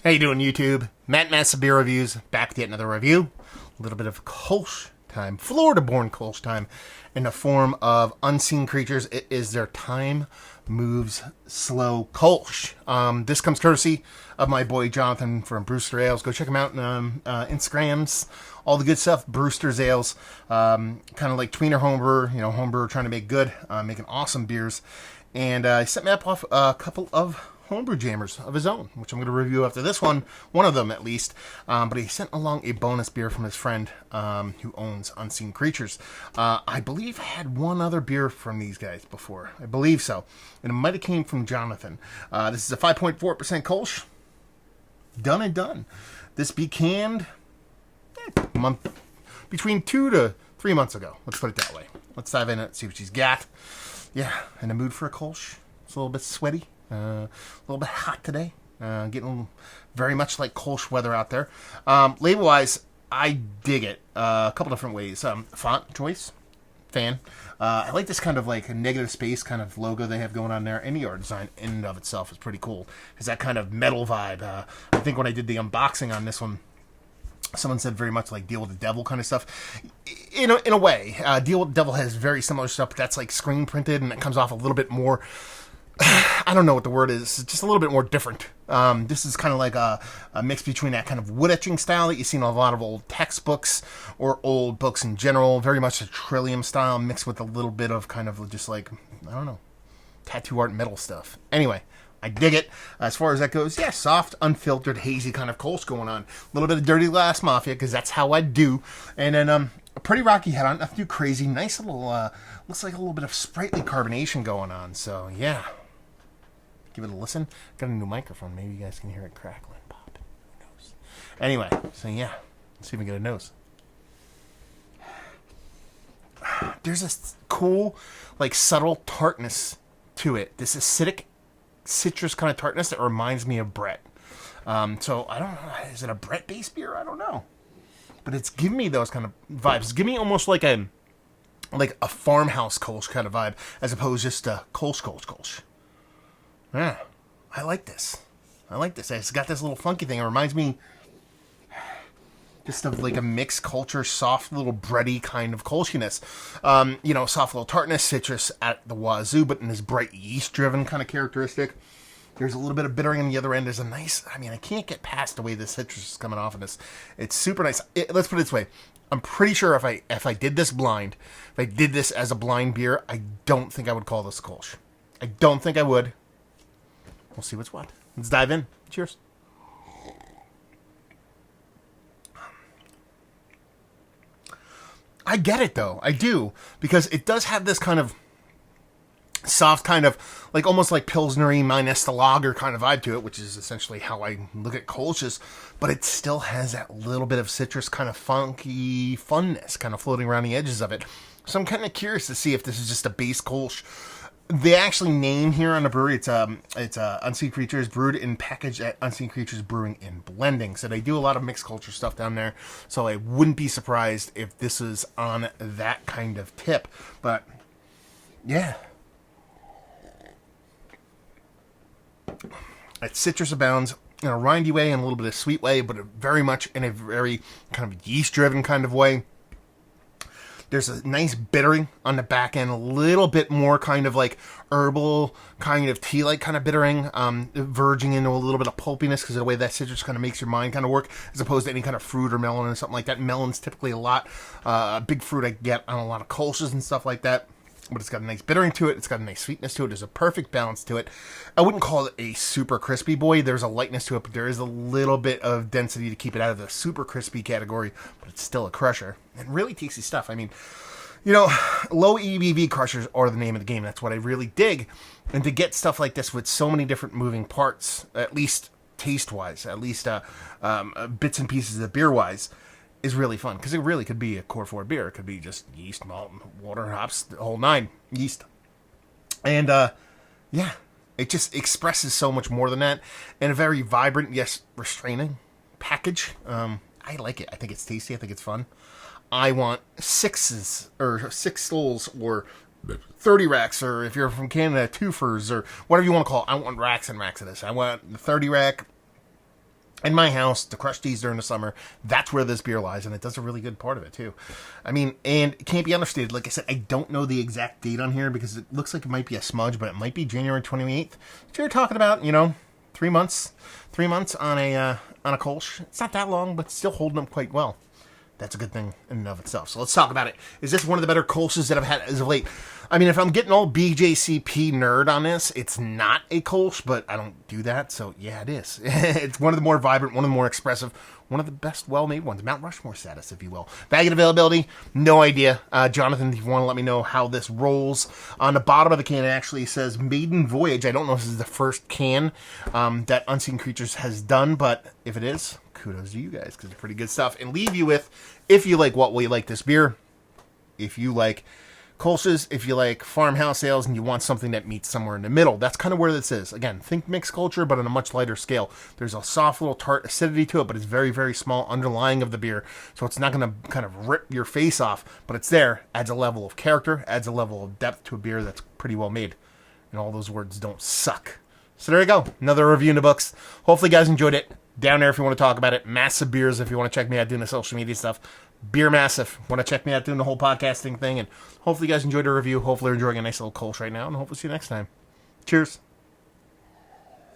How you doing, YouTube? Matt Massa Beer Reviews, back with yet another review. A little bit of Kolsch time, Florida-born Kolsch time, in the form of Unseen Creatures. It is their Time Moves Slow Kolsch. This comes courtesy of my boy Jonathan from Brewster Ales. Go check him out on Instagrams, all the good stuff. Brewster's Ales, kind of like tweener homebrewer, homebrewer trying to make good, making awesome beers. And he set me up off a couple of homebrew jammers of his own, which I'm going to review after this one of them at least. But he sent along a bonus beer from his friend who owns Unseen Creatures. I believe I had one other beer from these guys before. I believe so. And it might have came from Jonathan. This is a 5.4% Kolsch. Done and done. This be canned between 2 to 3 months ago. Let's put it that way. Let's dive in and see what she's got. Yeah, in the mood for a Kolsch. It's a little bit sweaty. A little bit hot today. Getting very much like Kolsch weather out there. Label-wise, I dig it. A couple different ways. Font choice, fan. I like this kind of like a negative space kind of logo they have going on there. And the art design in and of itself is pretty cool. It's that kind of metal vibe. I think when I did the unboxing on this one, someone said very much like Deal with the Devil kind of stuff. In a way, Deal with the Devil has very similar stuff, but that's like screen printed and it comes off a little bit more, I don't know what the word is. It's just a little bit more different. This is kind of like a mix between that kind of wood etching style that you see in a lot of old textbooks or old books in general. Very much a Trillium style mixed with a little bit of kind of just like, I don't know, tattoo art metal stuff. Anyway, I dig it. As far as that goes, yeah, soft, unfiltered, hazy kind of Kolsch going on. A little bit of Dirty Glass Mafia, because that's how I do. And then a pretty rocky head on, nothing too crazy. Nice little, looks like a little bit of sprightly carbonation going on. So, yeah. Give it a listen. Got a new microphone. Maybe you guys can hear it crackling, popping. Who knows? Anyway, so yeah. Let's see if we get a nose. There's this cool, like, subtle tartness to it. This acidic citrus kind of tartness that reminds me of Brett. So, I don't know. Is it a Brett-based beer? I don't know. But it's giving me those kind of vibes. It's giving me almost like a farmhouse Kolsch kind of vibe, as opposed to just a Kolsch. Yeah, I like this. It's got this little funky thing. It reminds me just of like a mixed culture, soft little bready kind of Kolschiness. Soft little tartness, citrus at the wazoo, but in this bright yeast-driven kind of characteristic. There's a little bit of bittering on the other end. There's a nice, I can't get past the way the citrus is coming off of this. It's super nice. Let's put it this way. I'm pretty sure if I did this blind, if I did this as a blind beer, I don't think I would call this a Kolsch. I don't think I would. We'll see what's what. Let's dive in. Cheers. I get it, though. I do. Because it does have this kind of soft kind of, like almost like Pilsnery minus the lager kind of vibe to it, which is essentially how I look at Kolsch's. But it still has that little bit of citrus kind of funky funness kind of floating around the edges of it. So I'm kind of curious to see if this is just a base Kolsch. They actually name here on the brewery, it's Unseen Creatures, brewed and packaged at Unseen Creatures Brewing and Blending. So they do a lot of mixed culture stuff down there. So I wouldn't be surprised if this is on that kind of tip. But, yeah. That citrus abounds in a rindy way and a little bit of sweet way, but very much in a very kind of yeast-driven kind of way. There's a nice bittering on the back end, a little bit more kind of like herbal, kind of tea-like kind of bittering, verging into a little bit of pulpiness because of the way that citrus kind of makes your mind kind of work, as opposed to any kind of fruit or melon or something like that. Melon's typically a lot, big fruit I get on a lot of Kolsch's and stuff like that. But it's got a nice bittering to it. It's got a nice sweetness to it. There's a perfect balance to it. I wouldn't call it a super crispy boy. There's a lightness to it, but there is a little bit of density to keep it out of the super crispy category. But it's still a crusher. And really tasty stuff. Low EBV crushers are the name of the game. That's what I really dig. And to get stuff like this with so many different moving parts, at least taste-wise, at least bits and pieces of beer-wise, is really fun, because it really could be a core 4 beer. It could be just yeast, malt, water, hops, the whole 9, yeast. And, yeah, it just expresses so much more than that, in a very vibrant, yes, restraining package. I like it. I think it's tasty. I think it's fun. I want 6s, or 6 stools, or 30 racks, or if you're from Canada, 2fers, or whatever you want to call it. I want racks and racks of this. I want the 30 rack, in my house to crush teas during the summer. That's where this beer lies, and it does a really good part of it too. I mean, and it can't be understated. Like I said, I don't know the exact date on here because it looks like it might be a smudge, but it might be January 28th. So you're talking about, 3 months on a Kolsch. It's not that long, but still holding up quite well. That's a good thing in and of itself. So let's talk about it. Is this one of the better Kolsch's that I've had as of late? I mean, if I'm getting all BJCP nerd on this, it's not a Kolsch, but I don't do that, so yeah, it is. It's one of the more vibrant, one of the more expressive, one of the best well-made ones. Mount Rushmore status, if you will. Bag availability, no idea. Jonathan, if you want to let me know how this rolls. On the bottom of the can, it actually says Maiden Voyage. I don't know if this is the first can that Unseen Creatures has done, but if it is, kudos to you guys, because it's pretty good stuff. And leave you with, if you like what we like this beer, if you like Kolsch's, if you like farmhouse ales and you want something that meets somewhere in the middle, that's kind of where this is. Again, think mixed culture, but on a much lighter scale. There's a soft little tart acidity to it, but it's very, very small underlying of the beer, so it's not going to kind of rip your face off, but it's there, adds a level of character, adds a level of depth to a beer that's pretty well made. And all those words don't suck. So there you go, another review in the books. Hopefully you guys enjoyed it. Down there if you want to talk about it. Massive Beers if you want to check me out doing the social media stuff. Beer Massive. Want to check me out doing the whole podcasting thing. And hopefully you guys enjoyed the review. Hopefully you're enjoying a nice little Kolsch right now. And hopefully see you next time. Cheers.